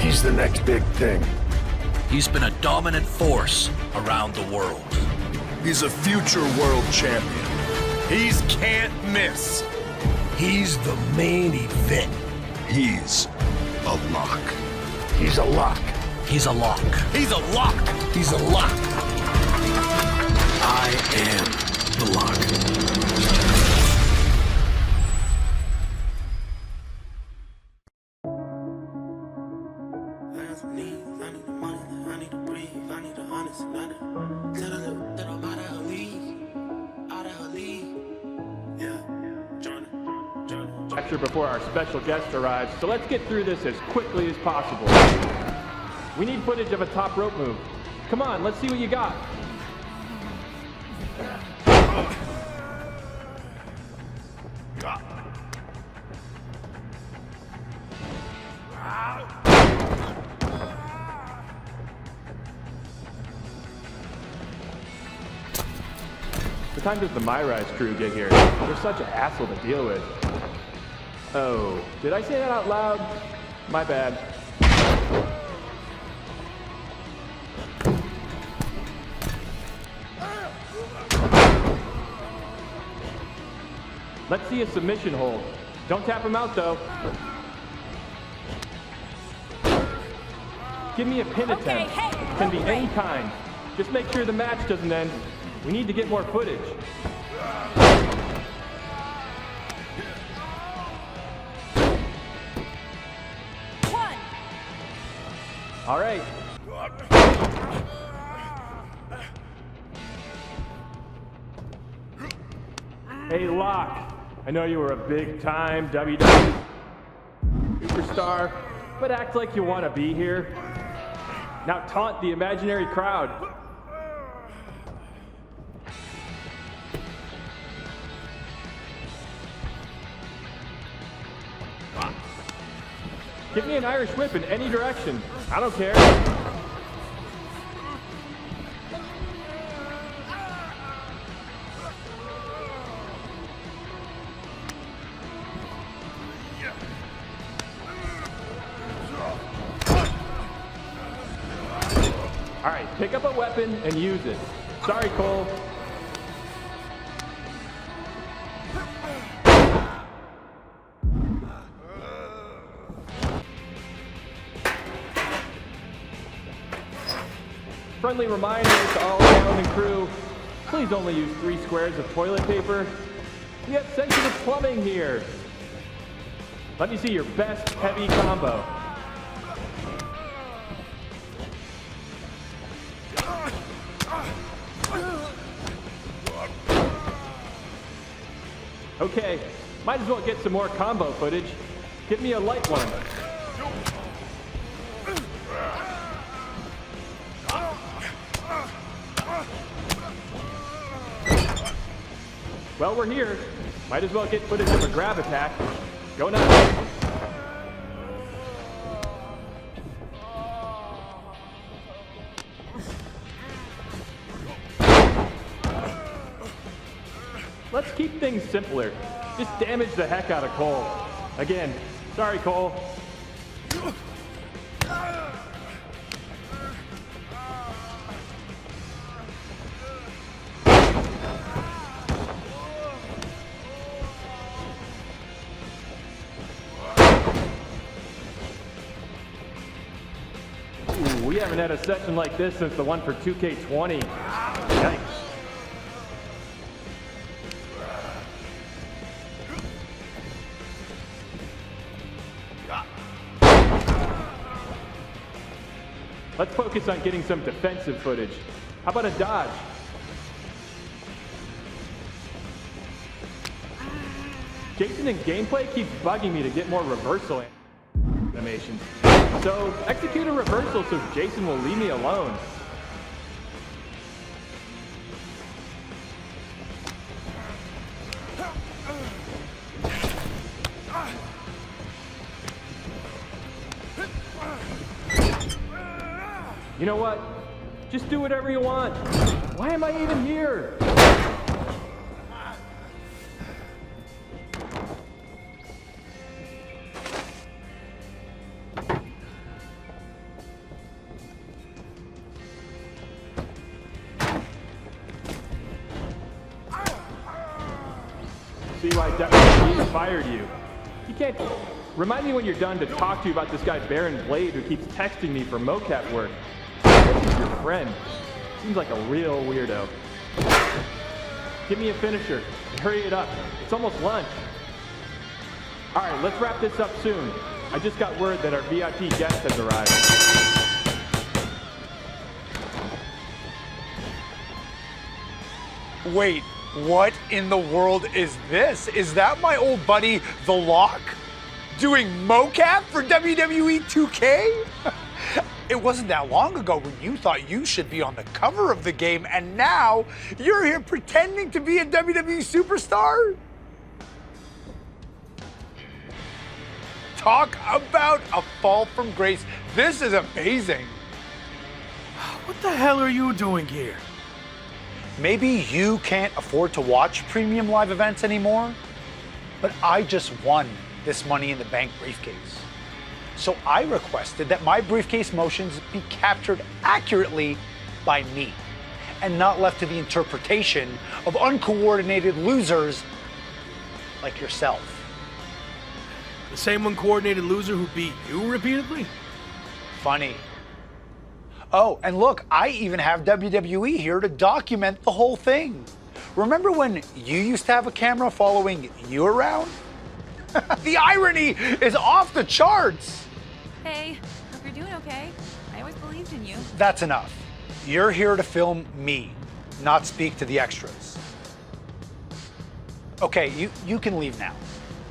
He's the next big thing. He's been a dominant force around the world. He's a future world champion. He's can't miss. He's the main event. He's a lock. He's a lock. He's a lock. He's a lock. He's a lock. I am the lock. Before our special guest arrives, so let's get through this as quickly as possible. We need footage of a top rope move. Come on, let's see what you got. What time does the My Rise crew get here? They're such an asshole to deal with. Oh, did I say that out loud? My bad. Let's see a submission hold. Don't tap him out, though. Give me a pin attempt. Can be any kind. Just make sure the match doesn't end. We need to get more footage. All right. Hey, Locke. I know you were a big-time WWE superstar, but act like you want to be here. Now taunt the imaginary crowd. Give me an Irish whip in any direction. I don't care. All right, pick up a weapon and use it. Sorry, Cole. Friendly reminder to all Island crew, please only use 3 squares of toilet paper. We have sensitive plumbing here. Let me see your best heavy combo. Okay, might as well get some more combo footage. Give me a light one. Well, we're here. Might as well get footage of a grab attack. Go nuts. Let's keep things simpler. Just damage the heck out of Cole. Again, sorry, Cole. We haven't had a session like this since the one for 2K20. Yikes. Let's focus on getting some defensive footage. How about a dodge? Jason in gameplay keeps bugging me to get more reversal animations. So execute a reversal so Jason will leave me alone. You know what? Just do whatever you want. Why am I even here? see why WWE fired you. You can't... Remind me when you're done to talk to you about this guy Baron Blade who keeps texting me for mocap work. This is your friend. Seems like a real weirdo. Give me a finisher. Hurry it up. It's almost lunch. Alright, let's wrap this up soon. I just got word that our VIP guest has arrived. Wait, what in the world is this? Is that my old buddy, The Lock, doing mocap for WWE 2K? It wasn't that long ago when you thought you should be on the cover of the game, and now you're here pretending to be a WWE superstar? Talk about a fall from grace. This is amazing. What the hell are you doing here? Maybe you can't afford to watch premium live events anymore, but I just won this Money in the Bank briefcase. So I requested that my briefcase motions be captured accurately by me and not left to the interpretation of uncoordinated losers like yourself. The same uncoordinated loser who beat you repeatedly? Funny. Oh, and look, I even have WWE here to document the whole thing. Remember when you used to have a camera following you around? The irony is off the charts. Hey, hope you're doing okay. I always believed in you. That's enough. You're here to film me, not speak to the extras. Okay, you can leave now.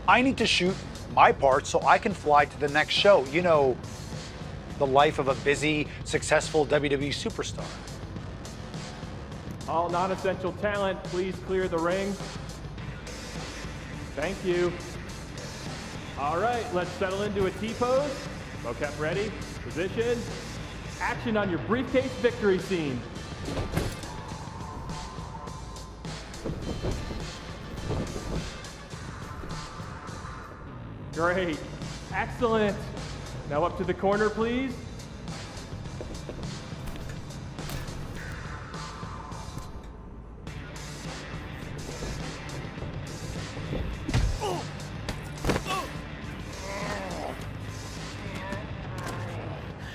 I need to shoot my part so I can fly to the next show. You know, the life of a busy, successful WWE superstar. All non-essential talent, please clear the ring. Thank you. All right, let's settle into a T-pose. Mocap ready, position, action on your briefcase victory scene. Great, excellent. Now up to the corner, please.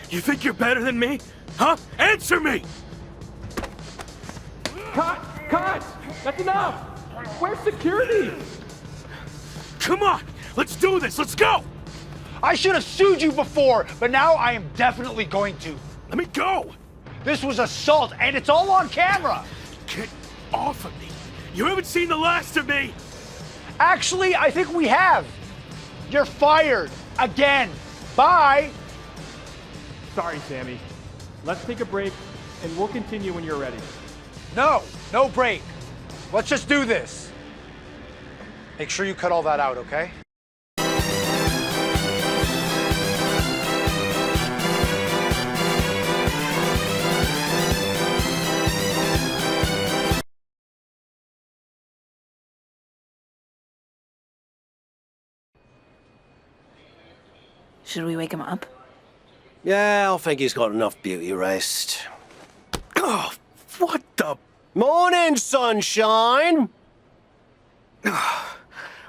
You think you're better than me? Huh? Answer me! Cut! Cut! That's enough! Where's security? Come on! Let's do this! Let's go! I should have sued you before, but now I am definitely going to. Let me go! This was assault, and it's all on camera. Get off of me! You haven't seen the last of me! Actually, I think we have. You're fired. Again. Bye. Sorry, Sammy. Let's take a break, and we'll continue when you're ready. No break. Let's just do this. Make sure you cut all that out, okay? Should we wake him up? Yeah, I think he's got enough beauty rest. Oh, what the... Morning, sunshine!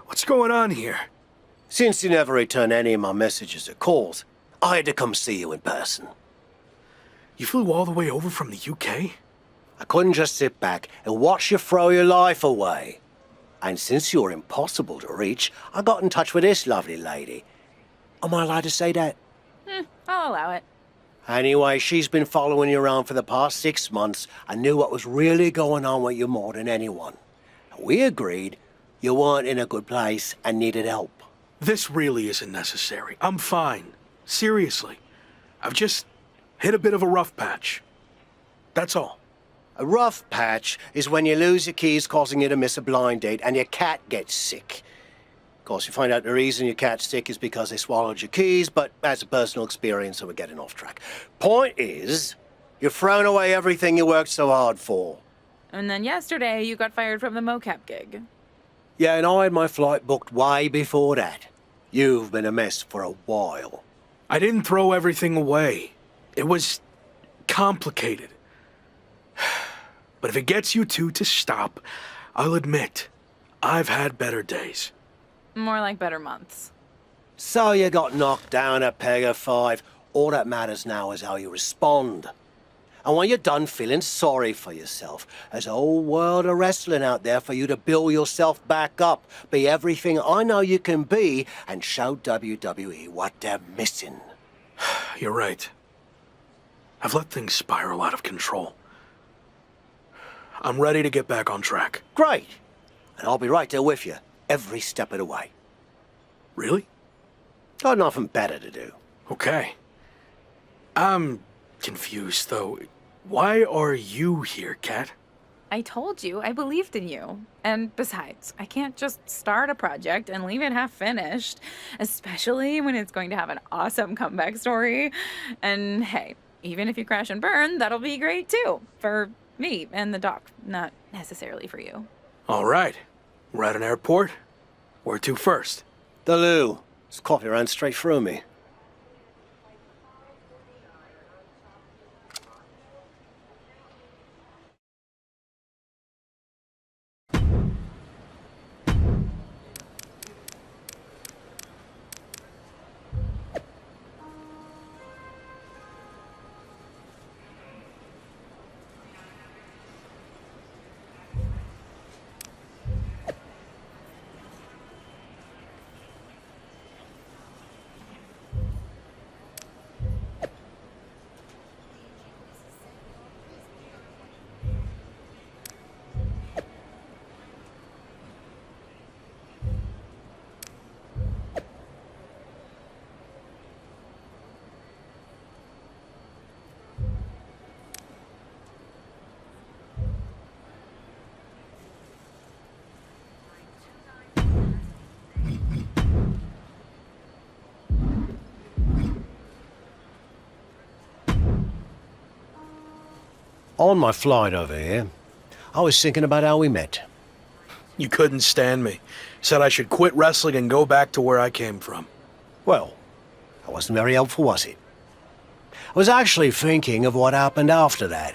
What's going on here? Since you never return any of my messages or calls, I had to come see you in person. You flew all the way over from the UK? I couldn't just sit back and watch you throw your life away. And since you're impossible to reach, I got in touch with this lovely lady. Am I allowed to say that? I'll allow it. Anyway, she's been following you around for the past 6 months and knew what was really going on with you more than anyone. We agreed you weren't in a good place and needed help. This really isn't necessary. I'm fine. Seriously. I've just hit a bit of a rough patch. That's all. A rough patch is when you lose your keys, causing you to miss a blind date, and your cat gets sick. Of course, you find out the reason your cat's sick is because they swallowed your keys, but that's a personal experience, so we're getting off track. Point is, you've thrown away everything you worked so hard for. And then yesterday, you got fired from the mocap gig. Yeah, and I had my flight booked way before that. You've been a mess for a while. I didn't throw everything away. It was complicated. But if it gets you two to stop, I'll admit, I've had better days. More like better months. So you got knocked down a peg of 5. All that matters now is how you respond. And when you're done feeling sorry for yourself, there's a whole world of wrestling out there for you to build yourself back up, be everything I know you can be, and show WWE what they're missing. You're right. I've let things spiral out of control. I'm ready to get back on track. Great. And I'll be right there with you, every step of the way. Really? Got nothing better to do. Okay. I'm confused, though. Why are you here, Kat? I told you, I believed in you. And besides, I can't just start a project and leave it half finished, especially when it's going to have an awesome comeback story. And hey, even if you crash and burn, that'll be great too. For me and the doc, not necessarily for you. All right. We're at an airport. Where to first? The loo. This coffee ran straight through me. On my flight over here, I was thinking about how we met. You couldn't stand me. Said I should quit wrestling and go back to where I came from. Well, that wasn't very helpful, was it? I was actually thinking of what happened after that.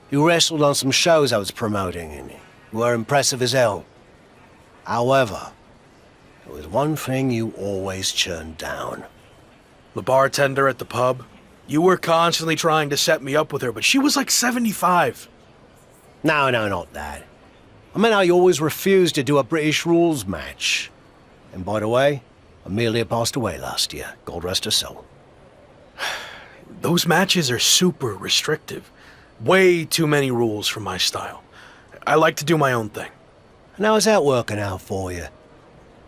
You wrestled on some shows I was promoting, and you were impressive as hell. However, there was one thing you always turned down. The bartender at the pub. You were constantly trying to set me up with her, but she was like 75. No, not that. I meant how you always refused to do a British rules match. And by the way, Amelia passed away last year. God rest her soul. Those matches are super restrictive. Way too many rules for my style. I like to do my own thing. And how's that working out for you?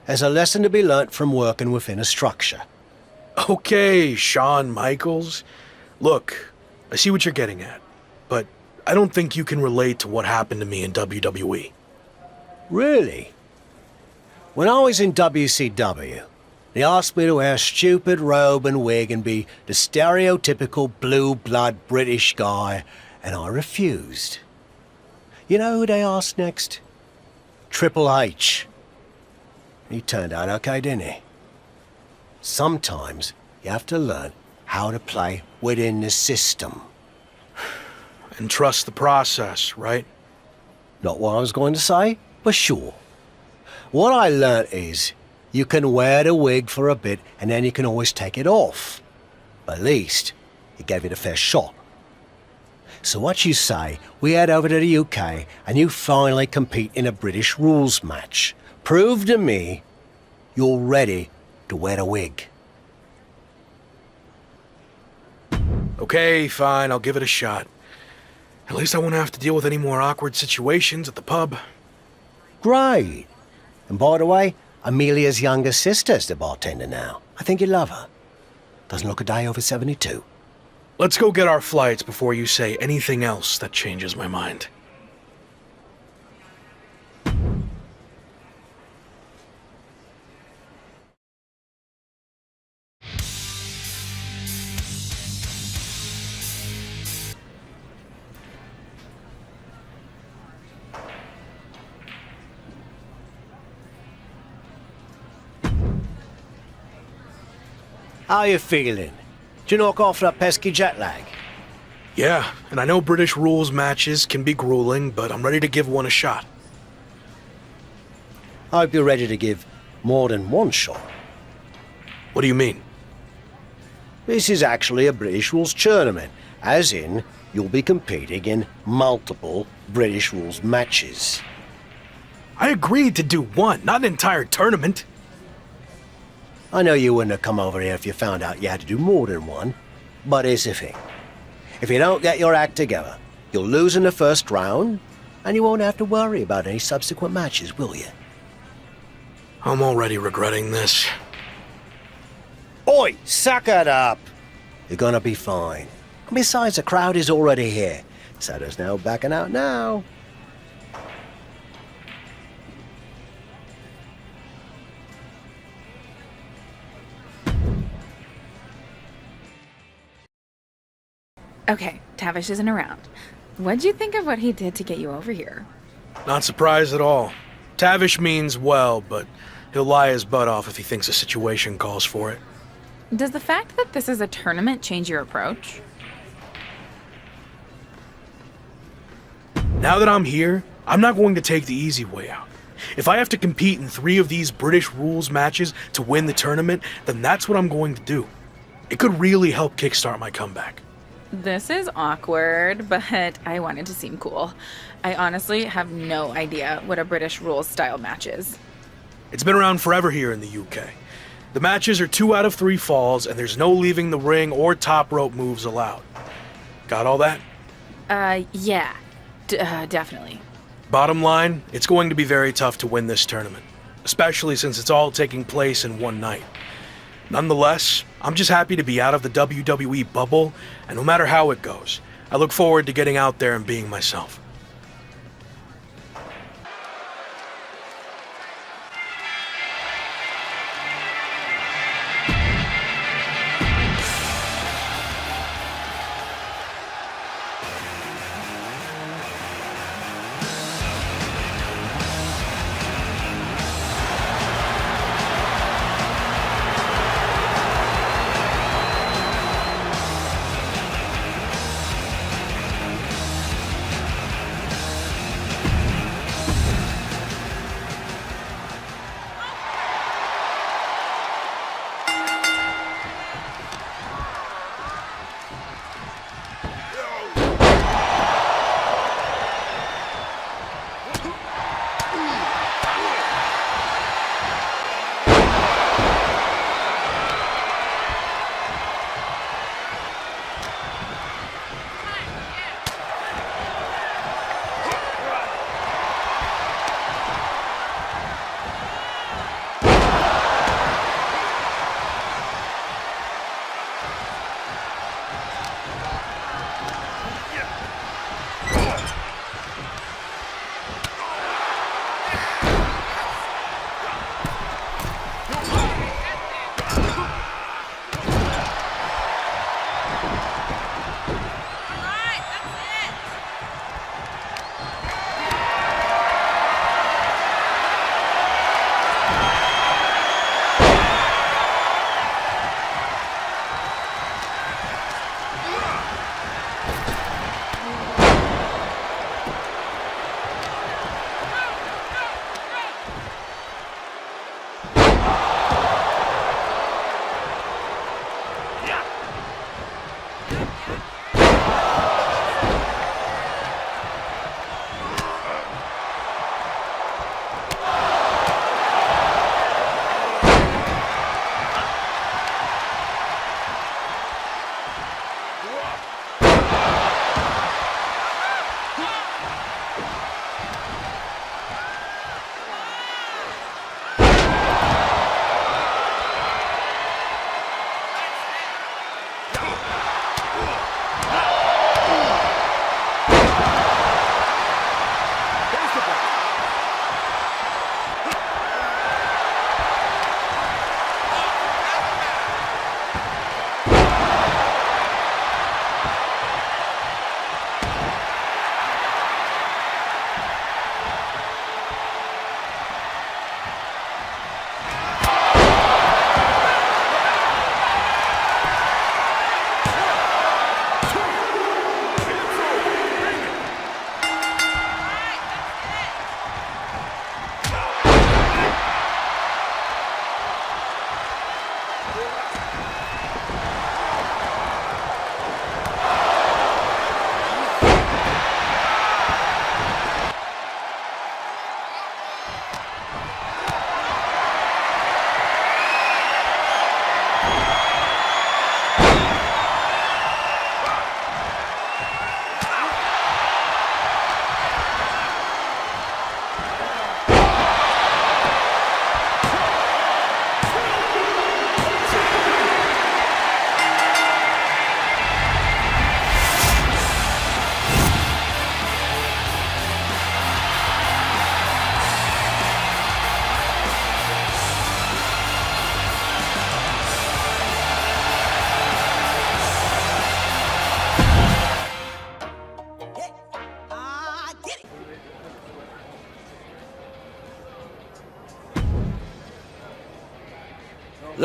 There's a lesson to be learnt from working within a structure. Okay, Shawn Michaels. Look, I see what you're getting at, but I don't think you can relate to what happened to me in WWE. Really? When I was in WCW, they asked me to wear a stupid robe and wig and be the stereotypical blue-blood British guy, and I refused. You know who they asked next? Triple H. He turned out okay, didn't he? Sometimes you have to learn how to play within the system. And trust the process, right? Not what I was going to say, but sure. What I learnt is you can wear the wig for a bit and then you can always take it off. At least you gave it a fair shot. So what you say, we head over to the UK and you finally compete in a British rules match. Prove to me you're ready to wear a wig. Okay, fine, I'll give it a shot. At least I won't have to deal with any more awkward situations at the pub. Great. And by the way, Amelia's younger sister's the bartender now. I think you love her. Doesn't look a day over 72. Let's go get our flights before you say anything else that changes my mind. How you feeling? Did you knock off that pesky jet lag? Yeah, and I know British rules matches can be grueling, but I'm ready to give one a shot. I hope you're ready to give more than one shot. What do you mean? This is actually a British rules tournament, as in, you'll be competing in multiple British rules matches. I agreed to do one, not an entire tournament. I know you wouldn't have come over here if you found out you had to do more than one, but here's the thing. If you don't get your act together, you'll lose in the first round, and you won't have to worry about any subsequent matches, will you? I'm already regretting this. Oi, suck it up! You're gonna be fine. Besides, the crowd is already here, so there's no backing out now. Okay, Tavish isn't around. What'd you think of what he did to get you over here? Not surprised at all. Tavish means well, but he'll lie his butt off if he thinks a situation calls for it. Does the fact that this is a tournament change your approach? Now that I'm here, I'm not going to take the easy way out. If I have to compete in 3 of these British rules matches to win the tournament, then that's what I'm going to do. It could really help kickstart my comeback. This is awkward, but I wanted to seem cool. I honestly have no idea what a British rules style match is. It's been around forever here in the UK. The matches are 2 out of 3 falls, and there's no leaving the ring or top rope moves allowed. Got all that? Yeah. Definitely. Bottom line, it's going to be very tough to win this tournament, especially since it's all taking place in one night. Nonetheless, I'm just happy to be out of the WWE bubble, and no matter how it goes, I look forward to getting out there and being myself.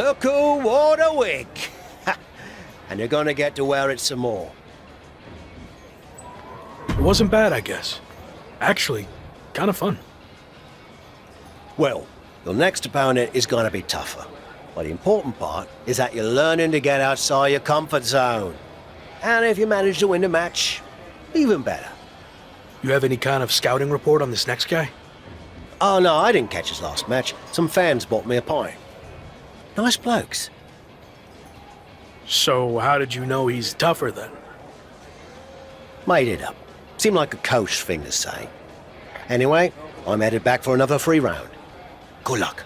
Look who wore the wig. And you're gonna get to wear it some more. It wasn't bad, I guess. Actually, kind of fun. Well, your next opponent is gonna be tougher. But the important part is that you're learning to get outside your comfort zone. And if you manage to win the match, even better. You have any kind of scouting report on this next guy? Oh no, I didn't catch his last match. Some fans bought me a pint. Nice blokes. So how did you know he's tougher then? Made it up. Seemed like a coach thing to say. Anyway, I'm headed back for another free round. Good luck.